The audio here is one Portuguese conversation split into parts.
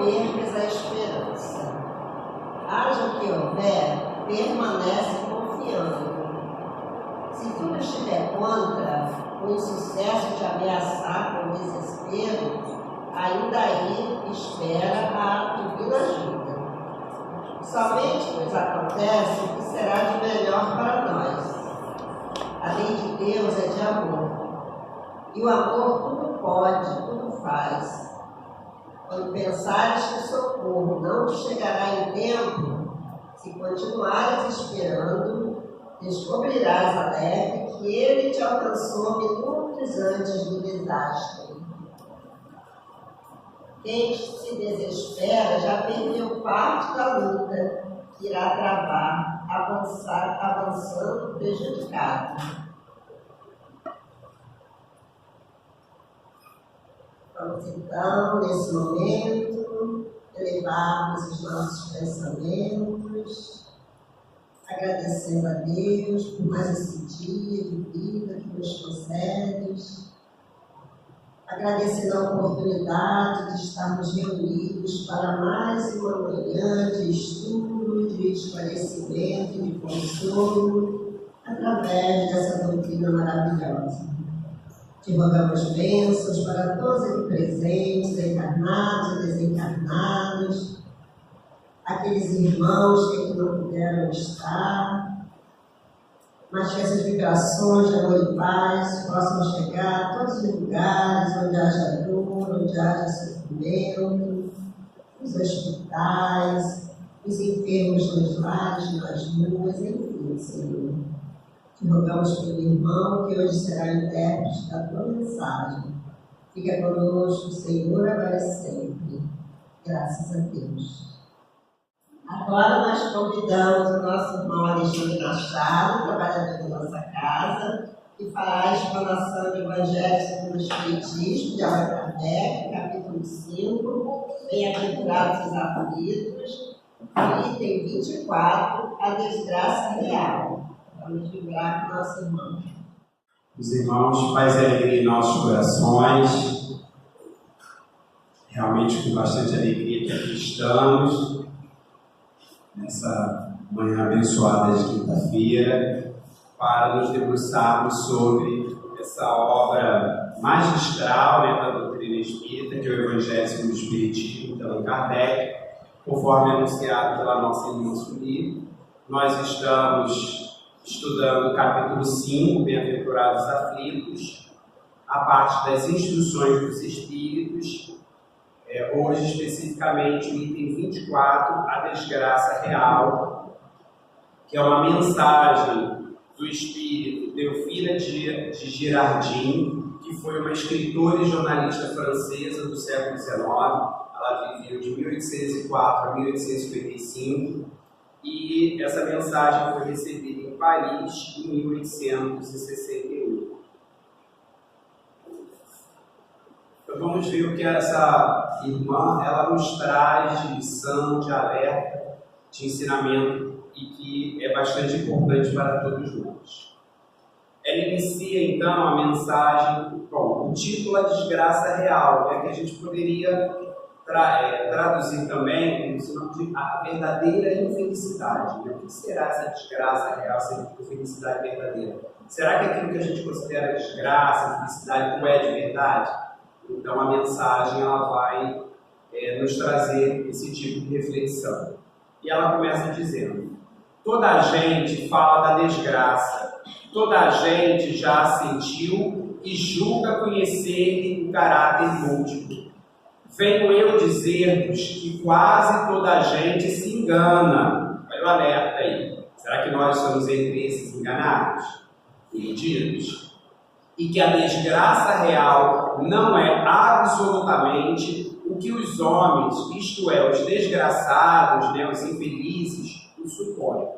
percas a esperança. Haja o que houver, permanece confiando. Se tudo estiver contra, o insucesso te ameaçar com desespero, ainda aí espera a divina ajuda. Somente nos acontece o que será de melhor para nós. A lei de Deus é de amor. E o amor tudo pode, tudo faz. Quando pensares que o socorro não te chegará em tempo, se continuares esperando, descobrirás alegre que ele te alcançou minutos antes do desastre. Quem se desespera já perdeu parte da luta que irá travar, avançando prejudicado. Vamos então, nesse momento, elevarmos os nossos pensamentos, agradecendo a Deus por mais esse dia de vida que nos concedes, agradecendo a oportunidade de estarmos reunidos para mais uma manhã de estudo, de esclarecimento, de consolo, através dessa doutrina maravilhosa. Te rogamos bênçãos para todos aqui presentes, encarnados e desencarnados, aqueles irmãos que aqui não puderam estar, mas que essas vibrações de amor e paz possam chegar a todos os lugares onde haja dor, onde haja sofrimento, nos hospitais, os enfermos nos lares, nas ruas, enfim, Senhor. Te rogamos pelo irmão que hoje será intérprete da tua mensagem. Fica conosco, Senhor, agora e sempre. Graças a Deus. Agora nós convidamos o nosso irmão Alexandre Machado, trabalhador da nossa casa, que fará a explanação do Evangelho segundo o Espiritismo de Allan Kardec, capítulo 5, Bem-aventurados os aflitos, item 24, a desgraça real. Vamos vibrar com o nosso irmão. Os irmãos, paz e alegria em nossos corações. Realmente com bastante alegria que aqui estamos, nessa manhã abençoada de quinta-feira, para nos debruçarmos sobre essa obra magistral, da doutrina espírita, que é o Evangelho segundo o Espiritismo de Allan Kardec, conforme anunciado pela nossa irmã Sueli. Nós estamos estudando o capítulo 5, Bem-aventurados aflitos, a parte das instruções dos Espíritos, hoje especificamente o item 24, a desgraça real, que é uma mensagem do Espírito Théophile de Girardin, que foi uma escritora e jornalista francesa do século XIX. Ela viveu de 1804 a 1855, e essa mensagem foi recebida em Paris em 1861. Então vamos ver o que essa irmã ela nos traz de lição, de alerta, de ensinamento, e que é bastante importante para todos nós. Ela inicia então a mensagem com o título A Desgraça Real, que a gente poderia traduzir também como a verdadeira infelicidade. O que será essa desgraça real, essa infelicidade verdadeira? Será que aquilo que a gente considera desgraça, felicidade, não é de verdade? Então a mensagem ela vai nos trazer esse tipo de reflexão. E ela começa dizendo: toda a gente fala da desgraça, toda a gente já a sentiu e julga conhecer o caráter múltiplo. Venho eu dizer-vos que quase toda a gente se engana. Olha o alerta aí. Será que nós somos entre esses enganados, iludidos? E que a desgraça real não é absolutamente o que os homens, isto é, os desgraçados, os infelizes, o supõem.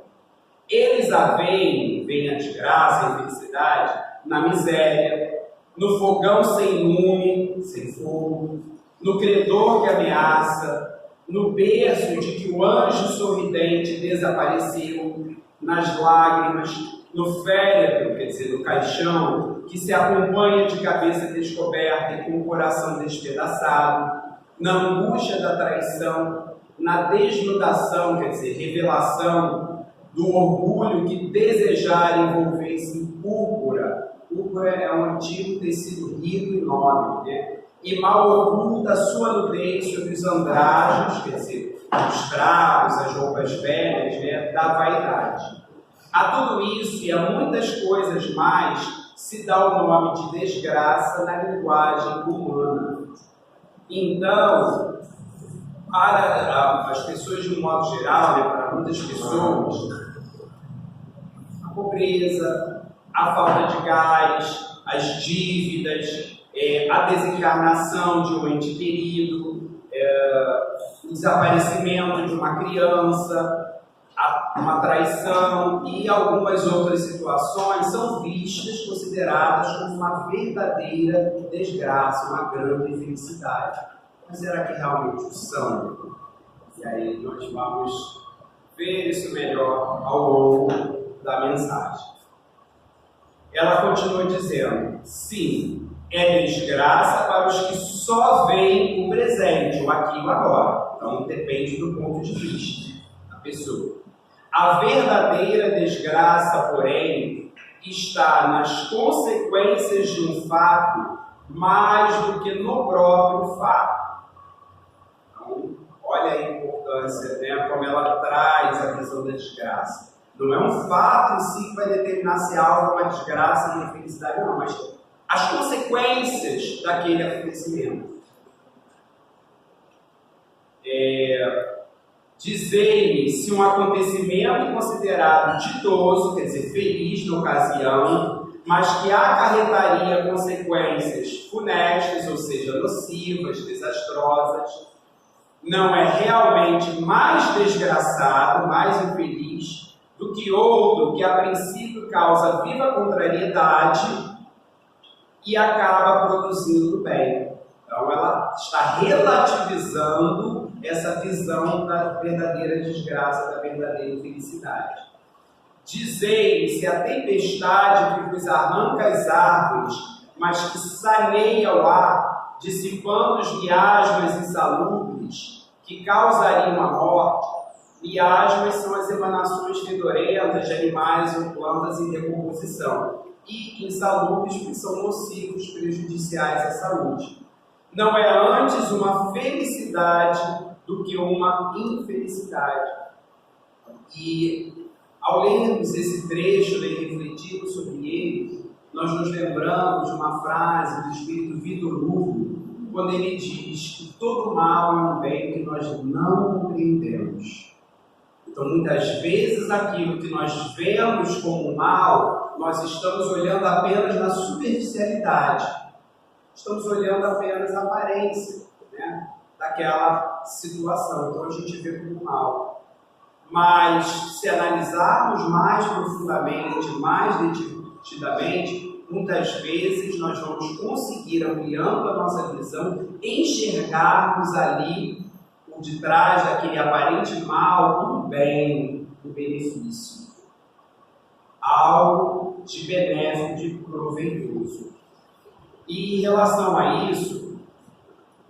Eles a veem a desgraça, a infelicidade, na miséria, no fogão sem lume, sem fogo, no credor que ameaça, no berço de que o anjo sorridente desapareceu, nas lágrimas, no féretro, quer dizer, no caixão, que se acompanha de cabeça descoberta e com o coração despedaçado, na angústia da traição, na desnudação, quer dizer, revelação do orgulho que desejar envolver-se em púrpura. Púrpura é um antigo tecido rico e nobre, né? E mal oculta a sua nudez sobre os andrajos, quer dizer, os trapos, as roupas velhas, né, da vaidade. A tudo isso e a muitas coisas mais se dá o nome de desgraça na linguagem humana. Então, para as pessoas de um modo geral, né, para muitas pessoas, a pobreza, a falta de gás, as dívidas, a desencarnação de um ente querido, o desaparecimento de uma criança, uma traição e algumas outras situações são vistas, consideradas como uma verdadeira desgraça, uma grande infelicidade. Mas será que realmente o são? E aí nós vamos ver isso melhor ao longo da mensagem. Ela continua dizendo: sim, é desgraça para os que só veem o presente, o aqui e o agora. Então depende do ponto de vista da pessoa. A verdadeira desgraça, porém, está nas consequências de um fato mais do que no próprio fato. Então, olha a importância, né, como ela traz a visão da desgraça. Não é um fato em si que vai determinar se algo é uma desgraça ou uma infelicidade, não, mas as consequências daquele acontecimento. Dizei-me se um acontecimento considerado ditoso, quer dizer, feliz na ocasião, mas que acarretaria consequências funestas, ou seja, nocivas, desastrosas, não é realmente mais desgraçado, mais infeliz, do que outro que a princípio causa viva contrariedade e acaba produzindo bem. Então ela está relativizando essa visão da verdadeira desgraça, da verdadeira infelicidade. Dizei-me se a tempestade que vos arranca as árvores, mas que saneia o ar, dissipando os miasmas insalubres, que causariam a morte. Miasmas são as emanações fedorentas de animais ou plantas em decomposição, e insalubres porque são nocivos, prejudiciais à saúde. Não é antes uma felicidade do que uma infelicidade. E ao lermos esse trecho e refletirmos sobre ele, nós nos lembramos de uma frase do espírito Vitor Hugo, quando ele diz que todo mal é um bem que nós não compreendemos. Então, muitas vezes, aquilo que nós vemos como mal, nós estamos olhando apenas na superficialidade. Estamos olhando apenas a aparência, né, daquela situação. Então, a gente vê como mal. Mas, se analisarmos mais profundamente, mais detidamente, muitas vezes nós vamos conseguir, ampliando a nossa visão, enxergarmos ali, por detrás daquele aparente mal, um bem, um benefício. Algo de benéfico, de proveitoso. E em relação a isso,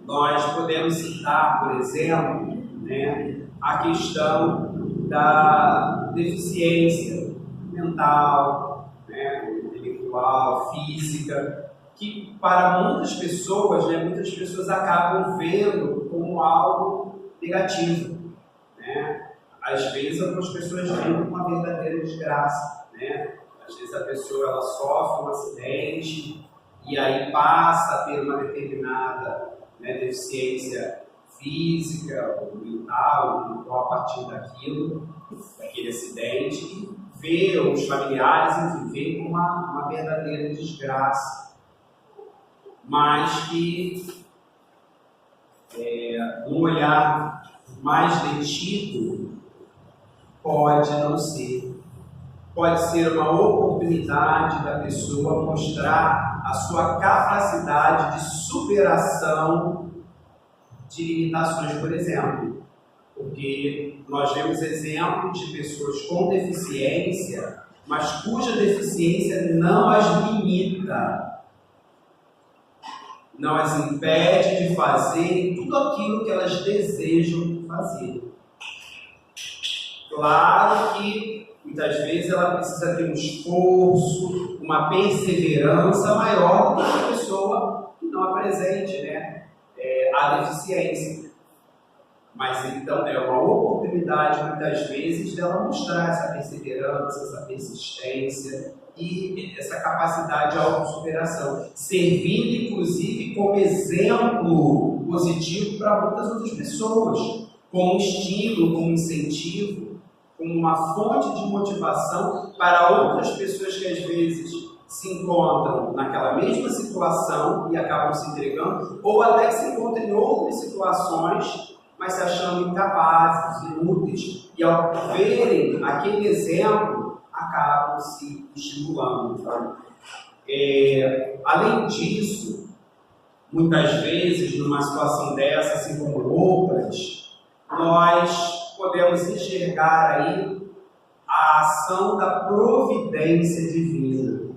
nós podemos citar, por exemplo, né, a questão da deficiência mental, né, intelectual, física, que para muitas pessoas acabam vendo como algo negativo, né? Às vezes algumas pessoas veem como uma verdadeira desgraça, né? Às vezes a pessoa ela sofre um acidente e aí passa a ter uma determinada, né, deficiência física ou mental, ou a partir daquele acidente, e vê os familiares, enfim, vê como uma verdadeira desgraça, mas que um olhar mais detido pode não ser. Pode ser uma oportunidade da pessoa mostrar a sua capacidade de superação de limitações, por exemplo. Porque nós vemos exemplos de pessoas com deficiência, mas cuja deficiência não as limita. não as impede de fazer tudo aquilo que elas desejam fazer. Claro que muitas vezes ela precisa ter um esforço, uma perseverança maior do que a pessoa que não apresente, né, a deficiência. Mas então é uma oportunidade muitas vezes dela mostrar essa perseverança, essa persistência e essa capacidade de autossuperação, servindo inclusive como exemplo positivo para muitas outras pessoas, como estímulo, como incentivo, como uma fonte de motivação para outras pessoas que às vezes se encontram naquela mesma situação e acabam se entregando, ou até que se encontram em outras situações, mas se achando incapazes, inúteis, e ao verem aquele exemplo, acabam se estimulando. Então, além disso, muitas vezes, numa situação dessa, assim como outras, nós podemos enxergar aí a ação da providência divina.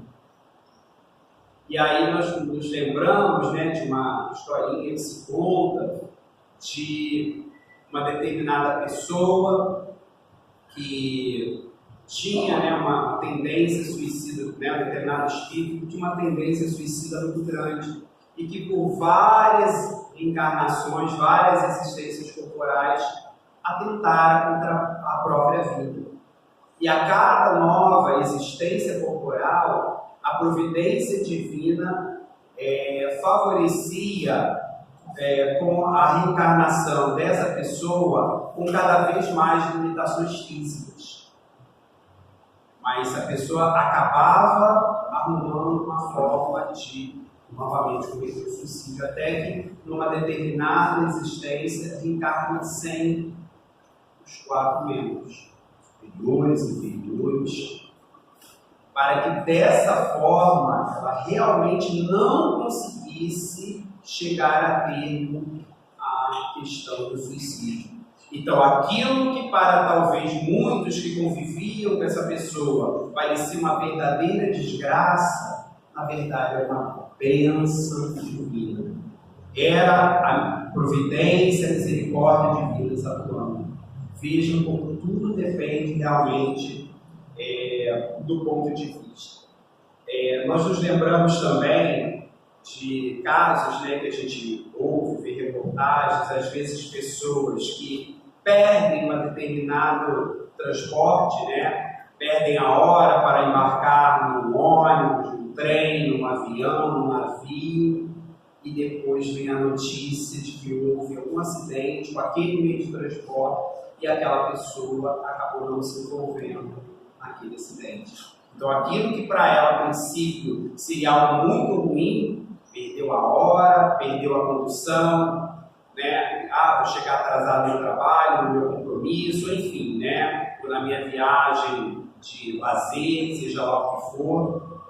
E aí nós nos lembramos, né, de uma historinha que se conta de uma determinada pessoa que tinha, né, uma tendência suicida, né, um determinado espírito que tinha uma tendência suicida muito grande e que por várias encarnações, várias existências corporais, atentara contra a própria vida. E a cada nova existência corporal, a providência divina favorecia com a reencarnação dessa pessoa com cada vez mais limitações físicas. Mas a pessoa acabava arrumando uma forma de novamente cometer o suicídio, até que numa determinada existência reencarna sem os 4 membros, superiores, inferiores, para que dessa forma ela realmente não conseguisse chegar a termo a questão do suicídio. Então, aquilo que para talvez muitos que conviviam com essa pessoa parecia uma verdadeira desgraça, na verdade era uma bênção divina. Era a providência, a misericórdia divina atuando. Vejam como tudo depende realmente do ponto de vista. Nós nos lembramos também de casos, né, que a gente ouve, vê reportagens, às vezes pessoas que perdem um determinado transporte, né, perdem a hora para embarcar num ônibus, num trem, num avião, num navio, e depois vem a notícia de que houve algum acidente com aquele meio de transporte e aquela pessoa acabou não se envolvendo naquele acidente. Então aquilo que para ela, a princípio, seria algo muito ruim, perdeu a hora, perdeu a condução, né? Vou chegar atrasado no trabalho, no meu compromisso, enfim, né? Ou na minha viagem de lazer, seja lá o que for,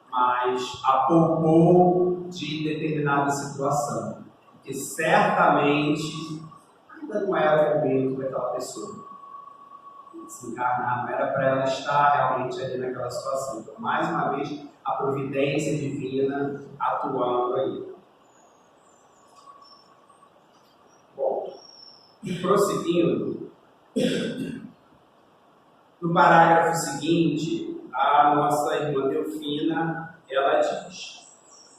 mas a poupou de determinada situação, porque certamente ainda não era o momento daquela pessoa se encarnar, não era para ela estar realmente ali naquela situação. Então, mais uma vez, a providência divina atuando aí. Bom, e prosseguindo, no parágrafo seguinte, a nossa irmã Delfina, ela diz: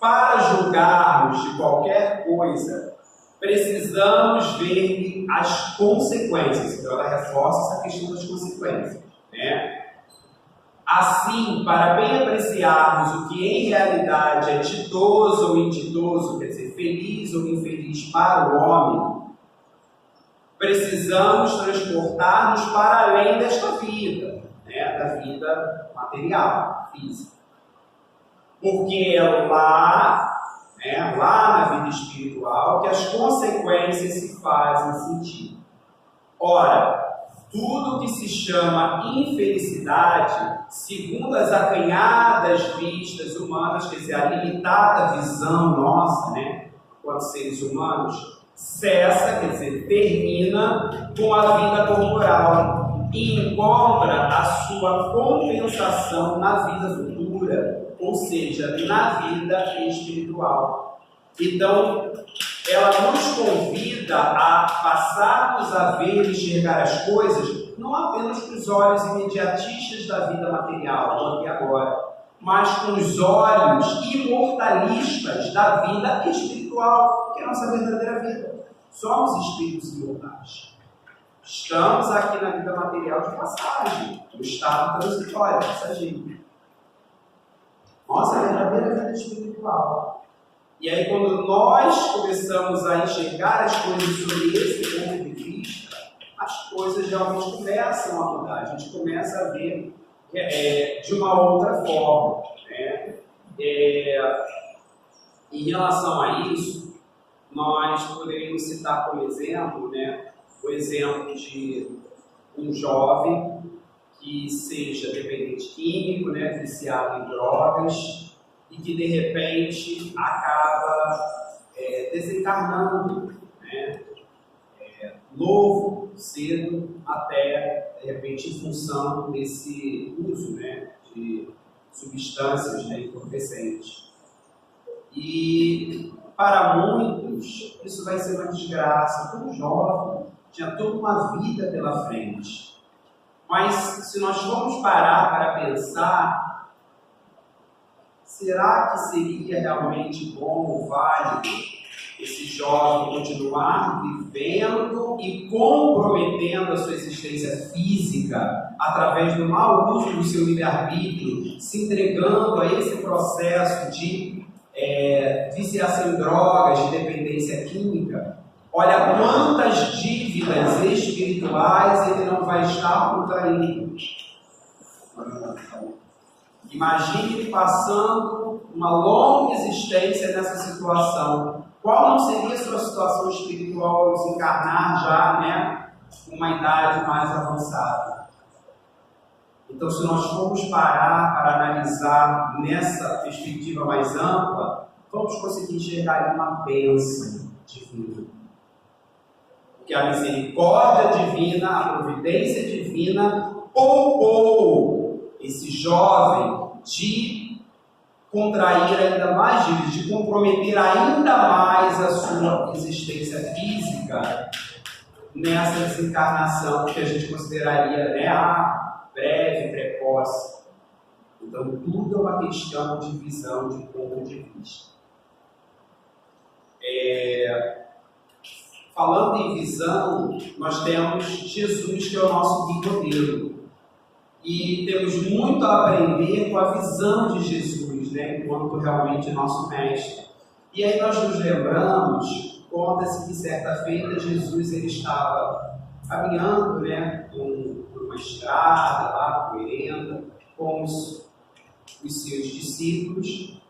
para julgarmos de qualquer coisa, precisamos ver as consequências. Então ela reforça essa questão das consequências, né? Assim, para bem apreciarmos o que em realidade é ditoso ou inditoso, quer dizer, feliz ou infeliz para o homem, precisamos transportar-nos para além desta vida, né? Da vida material, física. Porque é lá na vida espiritual que as consequências se fazem sentir. Ora, tudo que se chama infelicidade, segundo as acanhadas vistas humanas, quer dizer, a limitada visão nossa, né, quanto seres humanos, cessa, quer dizer, termina com a vida corporal e encontra a sua compensação na vida futura, ou seja, na vida espiritual. Então, ela nos convida a passarmos a ver e enxergar as coisas não apenas com os olhos imediatistas da vida material, do aqui e agora, mas com os olhos imortalistas da vida espiritual, que é a nossa verdadeira vida. Somos espíritos imortais. Estamos aqui na vida material de passagem, no estado transitório, passageiro. Nossa verdadeira vida espiritual. E aí, quando nós começamos a enxergar as coisas sobre esse ponto de vista, as coisas realmente começam a mudar. A gente começa a ver de uma outra forma. Né? Em relação a isso, nós poderíamos citar como exemplo, né, o exemplo de um jovem que seja dependente químico, né, viciado em drogas, e que de repente acaba desencarnando, né, novo, cedo, até de repente em função desse uso, né, de substâncias, né, entorpecentes. E para muitos isso vai ser uma desgraça. Como jovem, tinha toda uma vida pela frente. Mas se nós formos parar para pensar, será que seria realmente bom ou válido esse jovem continuar vivendo e comprometendo a sua existência física através do mau uso do seu livre-arbítrio, se entregando a esse processo de viciação em drogas, de dependência química? Olha quantas dívidas espirituais ele não vai estar contraindo. Imagine ele passando uma longa existência nessa situação. Qual não seria a sua situação espiritual ao se encarnar já, né, com uma idade mais avançada? Então, se nós formos parar para analisar nessa perspectiva mais ampla, vamos conseguir enxergar uma bênção divina. Porque a misericórdia divina, a providência divina, poupou esse jovem de contrair ainda mais dívidas, de comprometer ainda mais a sua existência física nessa desencarnação que a gente consideraria, né, breve, precoce. Então, tudo é uma questão de visão, de ponto de vista. Falando em visão, nós temos Jesus, que é o nosso guia modelo. E temos muito a aprender com a visão de Jesus, né, enquanto realmente nosso mestre. E aí nós nos lembramos, conta-se que certa feita Jesus ele estava caminhando, né, por uma estrada lá, poeirenta, com os seus discípulos,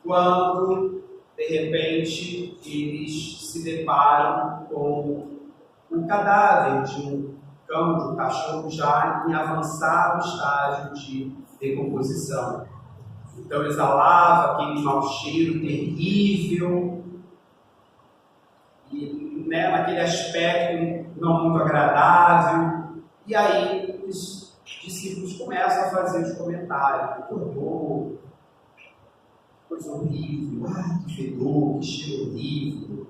quando de repente eles se deparam com um cadáver de um cão, de um cachorro já em avançado estágio de decomposição. Então exalava aquele mau cheiro terrível e, né, naquele aspecto não muito agradável. E aí os discípulos começam a fazer os comentários: que horror, coisa horrível, que fedor, que cheiro horrível.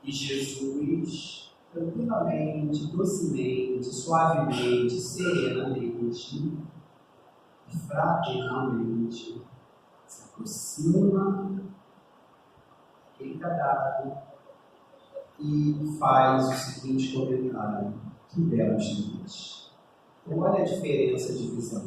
E Jesus, tranquilamente, docemente, suavemente, serenamente e fraternalmente se aproxima daquele cadáver e faz o seguinte comentário: que belos dentes. Então, olha a diferença de visão.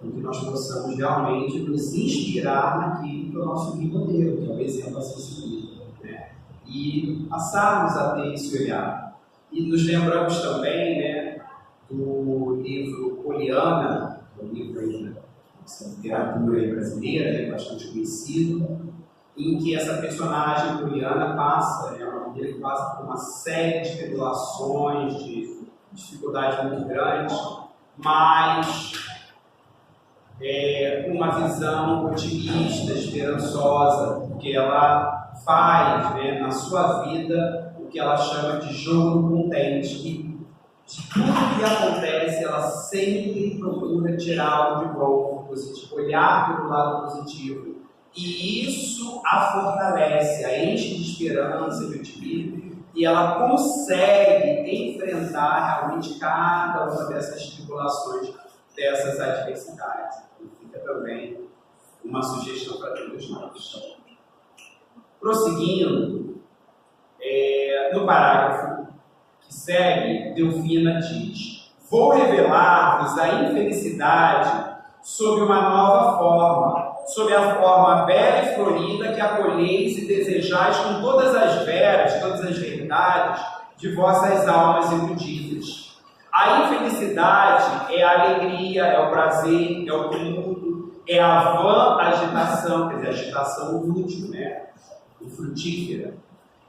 Então, que nós possamos realmente nos inspirar naquilo que é o nosso guia modelo, que é o exemplo a ser seguido, né? E passarmos a ter esse olhar. E nos lembramos também, né, do livro Poliana, que é um livro aí da literatura brasileira, né, bastante conhecido, em que essa personagem Poliana passa, né, uma mulher que passa por uma série de tribulações, de dificuldades muito grandes, mas com uma visão otimista, esperançosa, porque ela faz, né, na sua vida o que ela chama de jogo contente, que De tudo que acontece, ela sempre procura tirar algo de bom, positivo, olhar pelo lado positivo. E isso a fortalece, a enche de esperança e de otimismo, e ela consegue enfrentar realmente cada uma dessas tribulações, dessas adversidades. E fica também uma sugestão para todos nós. Prosseguindo, no parágrafo que segue, Delfina diz: vou revelar-vos a infelicidade sob uma nova forma, sob a forma bela e florida que acolheis e desejais com todas as veras, todas as verdades de vossas almas iludidas. A infelicidade é a alegria, é o prazer, é o tumulto, é a vã agitação, quer dizer, agitação útil, né? Frutífera.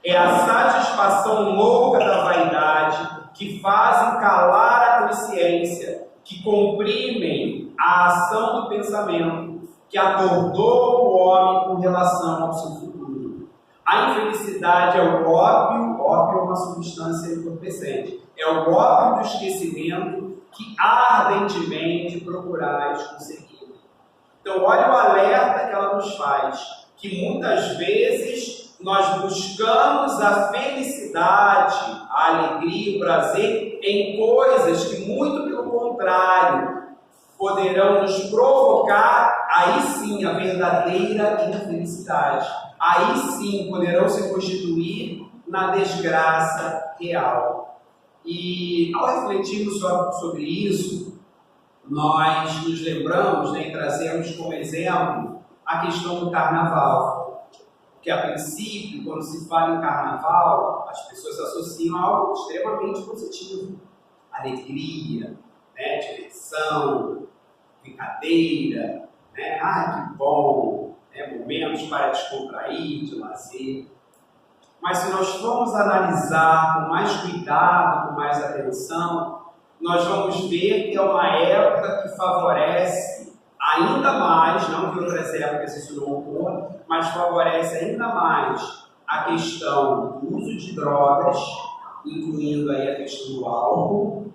É a satisfação louca da vaidade que fazem calar a consciência, que comprimem a ação do pensamento, que atordoam o homem com relação ao seu futuro. A infelicidade é o ópio é uma substância entorpecente, é o ópio do esquecimento que ardentemente procurais conseguir. Então, olha o alerta que ela nos faz, que muitas vezes nós buscamos a felicidade, a alegria, o prazer em coisas que, muito pelo contrário, poderão nos provocar, aí sim, a verdadeira infelicidade. Aí sim, poderão se constituir na desgraça real. E, ao refletirmos sobre isso, nós nos lembramos, né, e trazemos como exemplo a questão do carnaval. Que a princípio, quando se fala em carnaval, as pessoas associam a algo extremamente positivo. Alegria, né, diversão, brincadeira, né, que bom, né, momentos para descontrair, de lazer. Mas se nós formos analisar com mais cuidado, com mais atenção, nós vamos ver que é uma época que favorece ainda mais, não que outras épocas isso não ocorra, mas favorece ainda mais a questão do uso de drogas, incluindo aí a questão do álcool,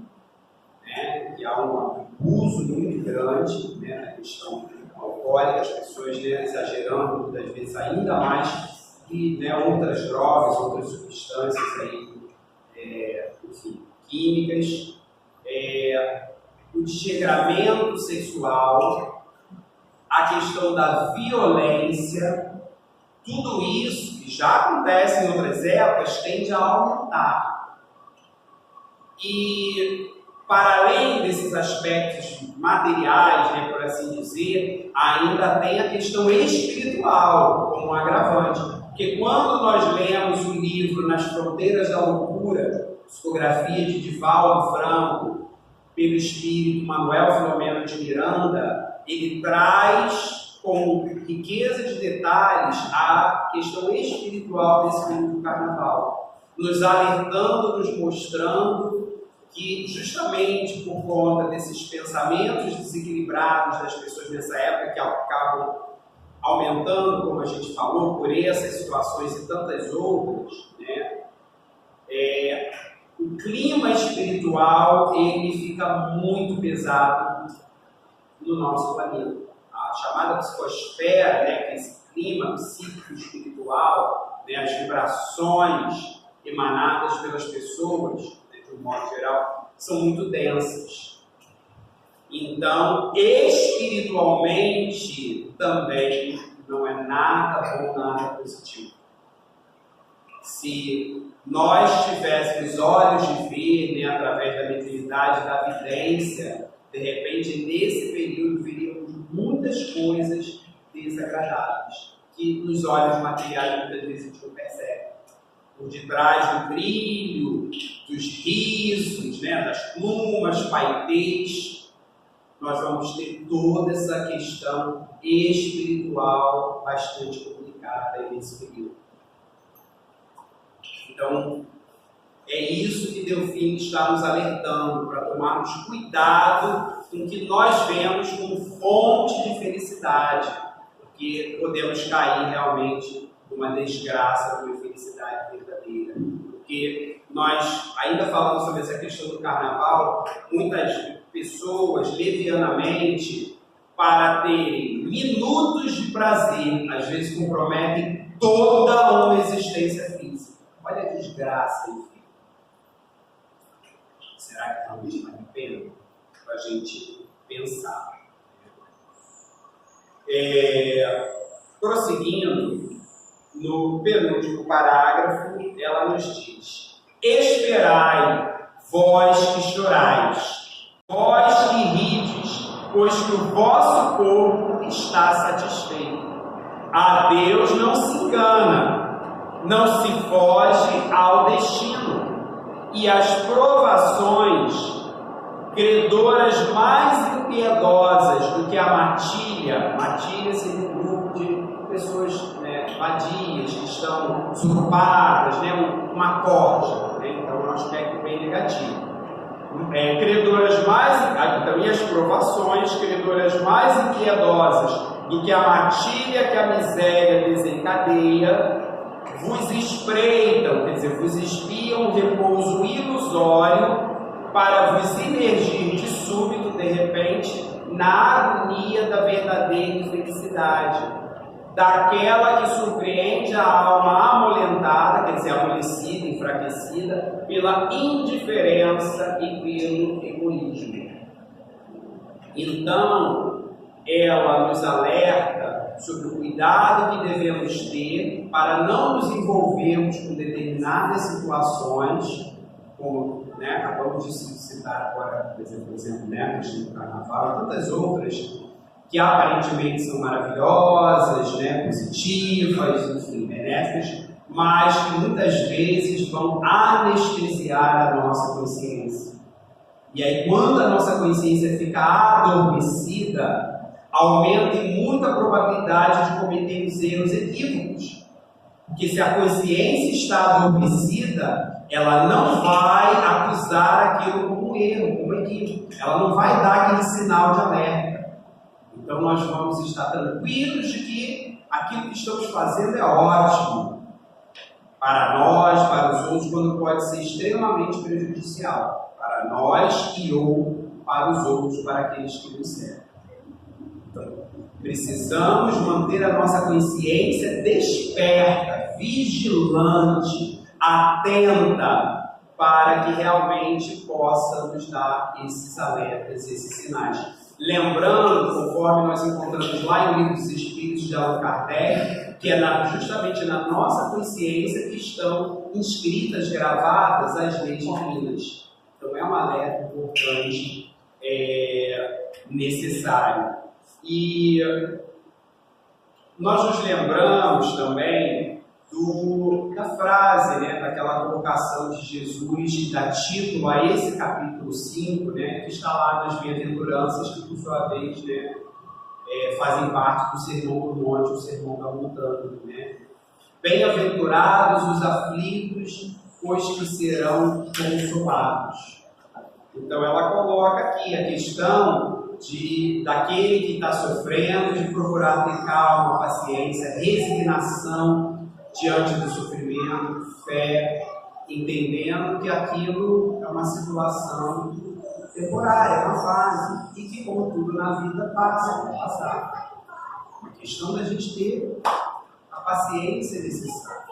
né, que há um abuso muito grande, né, na questão alcoólica, as pessoas, né, exagerando muitas vezes ainda mais que, né, outras drogas, outras substâncias aí, enfim, químicas, o desregramento sexual, a questão da violência, tudo isso que já acontece em outras épocas tende a aumentar. E, para além desses aspectos materiais, né, por assim dizer, ainda tem a questão espiritual como um agravante. Porque quando nós lemos o livro Nas Fronteiras da Loucura, psicografia de Divaldo Franco, pelo espírito Manuel Filomeno de Miranda, ele traz com riqueza de detalhes a questão espiritual desse período do carnaval, nos alertando, nos mostrando que justamente por conta desses pensamentos desequilibrados das pessoas nessa época, que acabam aumentando, como a gente falou, por essas situações e tantas outras, né, o clima espiritual ele fica muito pesado no nosso planeta. A chamada psicosfera, né, que é esse clima psíquico espiritual, né, as vibrações emanadas pelas pessoas, né, de um modo geral, são muito densas. Então, espiritualmente também não é nada bom, nada positivo. Se nós tivéssemos olhos de ver, né, através da mediunidade, da vidência, de repente, nesse período, veríamos muitas coisas desagradáveis, que nos olhos materiais muitas vezes a gente não percebe. Por detrás do brilho, dos risos, né, das plumas, paetês, nós vamos ter toda essa questão espiritual bastante complicada nesse período. Então, é isso que Delfim está nos alertando, para tomarmos cuidado com o que nós vemos como fonte de felicidade, porque podemos cair realmente numa desgraça, numa infelicidade verdadeira. Porque nós, ainda falando sobre essa questão do carnaval, muitas pessoas, levianamente, para terem minutos de prazer, às vezes comprometem toda uma existência física. Olha a desgraça, enfim. Será que realmente vale a pena para a gente pensar? Prosseguindo, no penúltimo parágrafo, ela nos diz: esperai, vós que chorais, vós que rides, pois que o vosso corpo está satisfeito. A Deus não se engana, não se foge ao destino, e as provações, credoras mais impiedosas do que a matilha seria um grupo de pessoas vadias, que estão usurpadas, uma corja, então é um aspecto bem negativo. Credoras mais, então, e as provações, credoras mais impiedosas do que a matilha que a miséria desencadeia, vos espreitam, quer dizer, vos espiam um repouso ilusório para vos imergir de súbito, de repente, na agonia da verdadeira infelicidade, daquela que surpreende a alma amolentada, quer dizer, amolecida, enfraquecida, pela indiferença e pelo egoísmo. Então, ela nos alerta sobre o cuidado que devemos ter para não nos envolvermos com determinadas situações, como acabamos de citar agora, por exemplo, a questão do carnaval e tantas outras, que aparentemente são maravilhosas, positivas, enfim, benéficas, mas que muitas vezes vão anestesiar a nossa consciência. E aí, quando a nossa consciência fica adormecida, aumenta em muita probabilidade de cometermos erros equívocos. Porque se a consciência está adormecida, ela não vai acusar aquilo como um erro, como um equívoco. Ela não vai dar aquele sinal de alerta. Então nós vamos estar tranquilos de que aquilo que estamos fazendo é ótimo para nós, para os outros, quando pode ser extremamente prejudicial para nós e ou para os outros, para aqueles que nos servem. Então, precisamos manter a nossa consciência desperta, vigilante, atenta, para que realmente possa nos dar esses alertas, esses sinais. Lembrando, conforme nós encontramos lá em Livro dos Espíritos de Allan Kardec, que é justamente na nossa consciência que estão inscritas, gravadas as leis divinas. Então é um alerta importante, necessário. E nós nos lembramos também da frase, daquela colocação de Jesus que dá título a esse capítulo 5, que está lá nas Bem-aventuranças, que por sua vez fazem parte do Sermão do Monte, o Sermão da Montanha. Bem-aventurados os aflitos, pois que serão consolados. Então ela coloca aqui a questão daquele que está sofrendo, de procurar ter calma, paciência, resignação diante do sofrimento, fé, entendendo que aquilo é uma situação temporária, é uma fase, e que, como tudo na vida, passa, vai passar. A questão da gente ter a paciência necessária.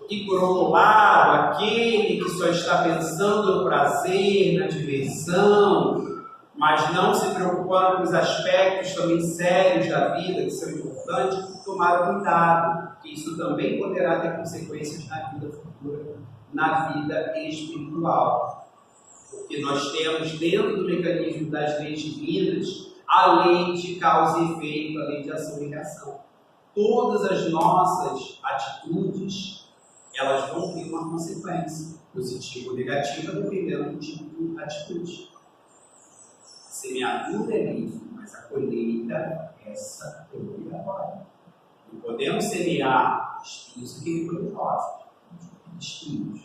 E, por outro lado, aquele que só está pensando no prazer, na diversão, mas não se preocupando com os aspectos também sérios da vida, que são importantes, tomar cuidado, que isso também poderá ter consequências na vida futura, na vida espiritual. Porque nós temos dentro do mecanismo das leis divinas a lei de causa e efeito, a lei de ação e reação. Todas as nossas atitudes, elas vão ter uma consequência, positiva ou negativa, dependendo do tipo de atitude. A semeadura é livre, mas a colheita, essa é obrigatória. Não podemos semear espinhos e querer colher rosas, espinhos.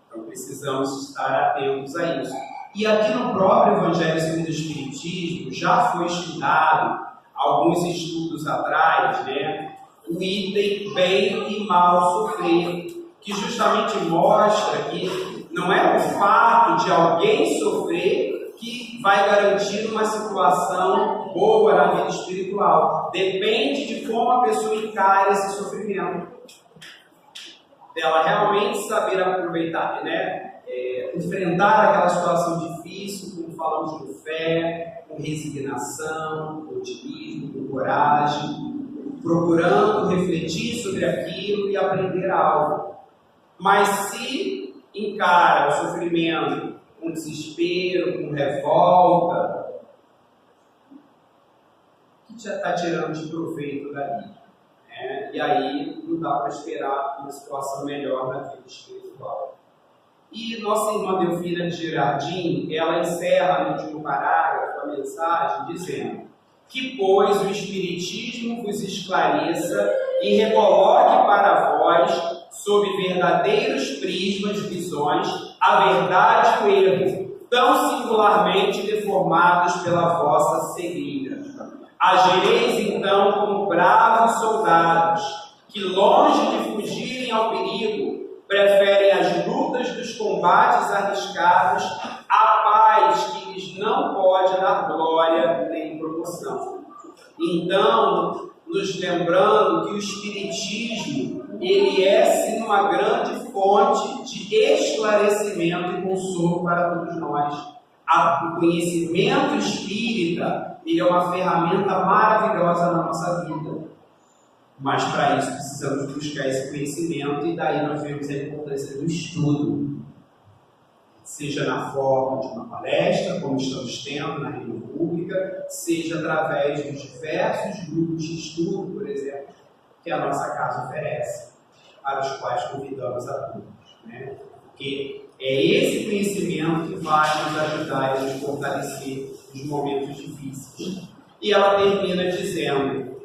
Então precisamos estar atentos a isso. E aqui no próprio Evangelho segundo o Espiritismo já foi estudado, alguns estudos atrás, o item bem e mal sofrer, que justamente mostra que não é o fato de alguém sofrer que vai garantir uma situação boa na vida espiritual. Depende de como a pessoa encara esse sofrimento. Dela realmente saber aproveitar, enfrentar aquela situação difícil, como falamos, com fé, com resignação, com otimismo, com coragem, procurando refletir sobre aquilo e aprender algo. Mas se encara o sofrimento com desespero, com revolta, o que já está tirando de proveito dali? E aí não dá para esperar uma situação melhor na vida espiritual. E nossa irmã Delfina de Girardin, ela encerra no último parágrafo a mensagem dizendo: que, pois, o Espiritismo vos esclareça e recoloque para vós, sob verdadeiros prismas, visões, a verdade e o erro, tão singularmente deformados pela vossa cegueira. Agireis então como bravos soldados, que longe de fugirem ao perigo, preferem as lutas dos combates arriscados à paz que lhes não pode dar glória nem promoção. Então, nos lembrando que o Espiritismo, ele é sim uma grande fonte de esclarecimento e consolo para todos nós. O conhecimento espírita, ele é uma ferramenta maravilhosa na nossa vida. Mas para isso precisamos buscar esse conhecimento, e daí nós vemos a importância do estudo. Seja na forma de uma palestra, como estamos tendo na rede pública, seja através dos diversos grupos de estudo, por exemplo, que a nossa casa oferece, para os quais convidamos a todos. Porque é esse conhecimento que vai nos ajudar e nos fortalecer nos momentos difíceis. E ela termina dizendo,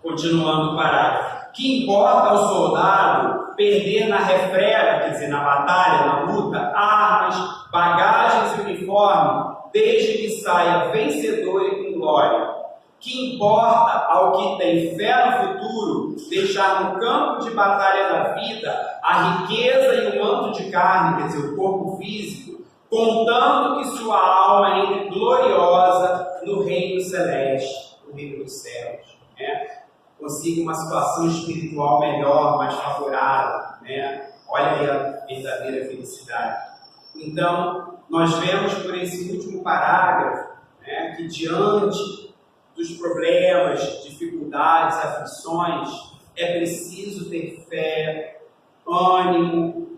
continuando o parágrafo: que importa ao soldado perder na refrega, quer dizer, na batalha, na luta, armas, bagagens e uniforme, desde que saia vencedor e com glória. Que importa ao que tem fé no futuro deixar no campo de batalha da vida a riqueza e o manto de carne, quer dizer, o corpo físico, contando que sua alma entre gloriosa no reino celeste, no reino dos céus. Consiga uma situação espiritual melhor, mais favorável. Olha aí a verdadeira felicidade. Então, nós vemos por esse último parágrafo que diante dos problemas, dificuldades, aflições, é preciso ter fé, ânimo,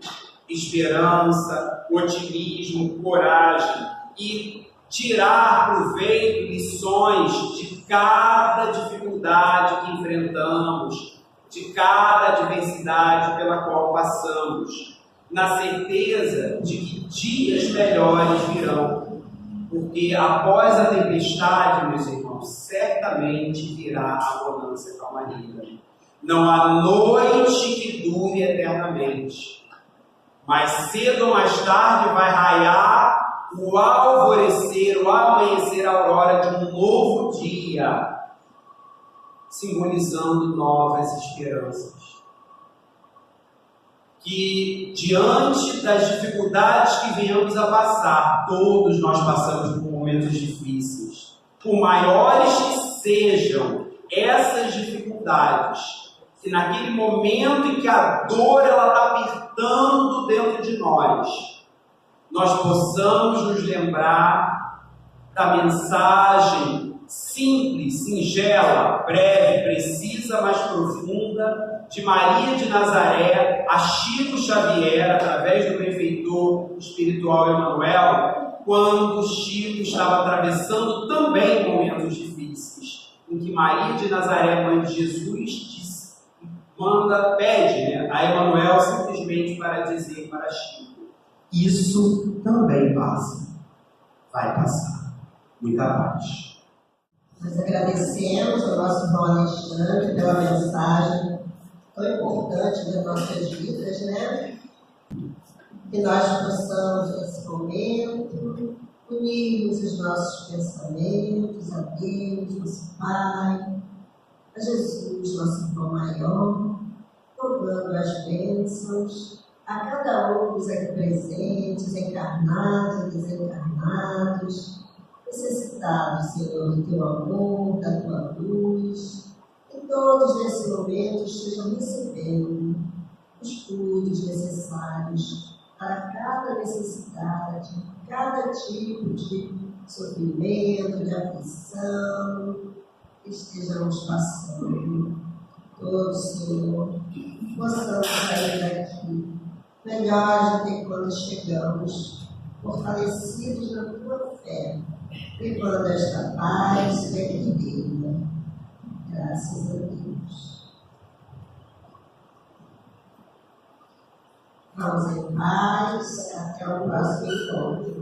esperança, otimismo, coragem e tirar proveito, lições de cada dificuldade que enfrentamos, de cada adversidade pela qual passamos, na certeza de que dias melhores virão. Porque após a tempestade, meus irmãos, certamente virá a bonança e a calmaria. Não há noite que dure eternamente, mas cedo ou mais tarde vai raiar o alvorecer, o amanhecer, a aurora de um novo dia, simbolizando novas esperanças. Que diante das dificuldades que venhamos a passar, todos nós passamos por momentos difíceis, por maiores que sejam essas dificuldades, que naquele momento em que a dor está apertando dentro de nós possamos nos lembrar da mensagem simples, singela, breve, precisa, mas profunda, de Maria de Nazaré a Chico Xavier, através do benfeitor espiritual Emmanuel, quando Chico estava atravessando também momentos difíceis, em que Maria de Nazaré, mãe de Jesus, pede a Emmanuel simplesmente para dizer para Chico: isso também passa, vai passar. Muita paz. Nós agradecemos ao nosso irmão Alexandre pela mensagem tão importante das nossas vidas, Que nós possamos, nesse momento, unirmos os nossos pensamentos a Deus, nosso Pai, a Jesus, nosso irmão maior, renovando as bênçãos a cada um dos aqui presentes, encarnados e desencarnados, necessitados, Senhor, do teu amor, da tua luz, que todos nesse momento estejam recebendo os cuidados necessários para cada necessidade, cada tipo de sofrimento, de aflição que estejamos passando. Todos, Senhor, possamos sair daqui melhores do que quando chegamos, fortalecidos na tua fé, levando esta paz e equilíbrio. Graças a Deus. Vamos em paz, até o próximo encontro.